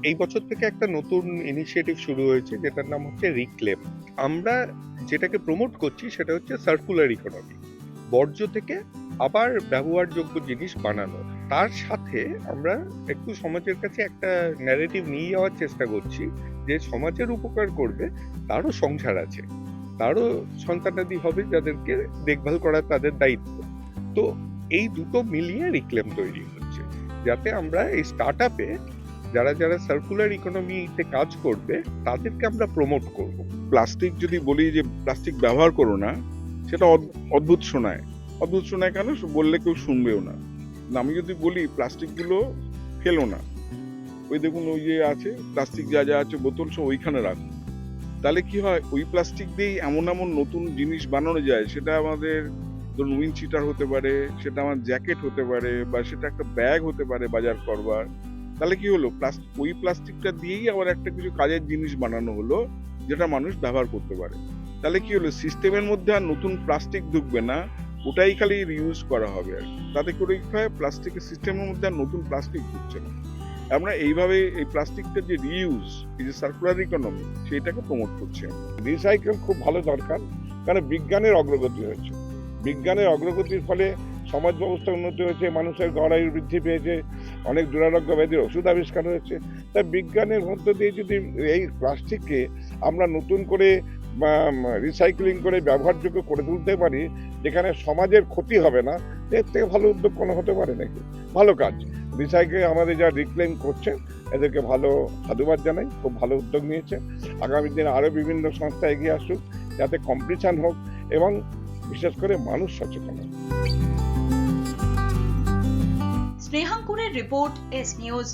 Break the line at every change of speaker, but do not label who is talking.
এই বছর থেকে একটা নতুন ইনিশিয়েটিভ শুরু হয়েছে যেটার নাম হচ্ছে রিক্লেম। আমরা যেটাকে প্রমোট করছি সেটা হচ্ছে সার্কুলার ইকোনমি, বর্জ্য থেকে আবার ব্যবহারযোগ্য জিনিস বানানো। তার সাথে আমরা একটু সমাজের কাছে একটা ন্যারেটিভ নিয়ে যাওয়ার চেষ্টা করছি যে সমাজের উপকার করবে, তারও সংসার আছে, তারও সন্তানাদি হবে যাদেরকে দেখভাল করা তাদের দায়িত্ব। তো এই দুটো মিলিয়ে রিক্লেম তৈরি হচ্ছে, যাতে আমরা এই স্টার্ট আপে যারা যারা সার্কুলার ইকোনমিতে কাজ করবে তাদেরকে আমরা প্রমোট করব।
প্লাস্টিক যদি বলি যে প্লাস্টিক ব্যবহার করো না, সেটা অদ্ভুত শোনায়। অদ্ভুত শোনায় কেন? বললে কেউ শুনবেও না। আমি যদি বলি প্লাস্টিক গুলো ফেলো না, ওই দেখুন ওই যে আছে প্লাস্টিক যা যা আছে বোতল সব ওইখানে রাখো, তাহলে কি হয়, ওই প্লাস্টিক দিয়েই এমন এমন নতুন জিনিস বানানো যায়। সেটা আমাদের ধরুন উইন্ড চিটার হতে পারে, সেটা আমার জ্যাকেট হতে পারে, বা সেটা একটা ব্যাগ হতে পারে বাজার করবার। তাহলে কি হলো, ওই প্লাস্টিকটা দিয়েই আবার একটা কিছু কাজের জিনিস বানানো হলো যেটা মানুষ ব্যবহার করতে পারে। তাহলে কি হলো, সিস্টেমের মধ্যে আর নতুন প্লাস্টিক ঢুকবে না, ওটাই খালি রিউজ করা হবে আর কি। তাতে করে কি হয়, প্লাস্টিকের সিস্টেমের মধ্যে আর নতুন প্লাস্টিক ঢুকছে না। আমরা এইভাবে এই প্লাস্টিকটা যে রিইউজ, এই যে সার্কুলার ইকোনমি, সেইটাকে প্রমোট করছি।
রিসাইকেল খুব ভালো দরকার, কারণ বিজ্ঞানের অগ্রগতি হয়েছে। বিজ্ঞানের অগ্রগতির ফলে সমাজ ব্যবস্থা উন্নতি হয়েছে, মানুষের গড়ায়ু বৃদ্ধি পেয়েছে, অনেক দুরারোগ্য ব্যাধির ওষুধ আবিষ্কার হয়েছে। তাই বিজ্ঞানের মধ্য দিয়ে যদি এই প্লাস্টিককে আমরা নতুন করে রিসাইক্লিং করে ব্যবহারযোগ্য করে তুলতে পারি, যেখানে সমাজের ক্ষতি হবে না, এর থেকে ভালো উদ্যোগ কোনো হতে পারে নাকি? ভালো কাজ। রিসাইকেল আমাদের যা রিক্লেম করছে, এদেরকে ভালো সাধুবাদ জানাই, খুব ভালো উদ্যোগ নিয়েছে। আগামী দিনে আরও বিভিন্ন সংস্থা এগিয়ে আসুক, যাতে কম্পিটিশন হোক এবং বিশেষ করে মানুষ সচেতন হোক।
স্নেহাঙ্কুরের রিপোর্ট, এস নিউজ।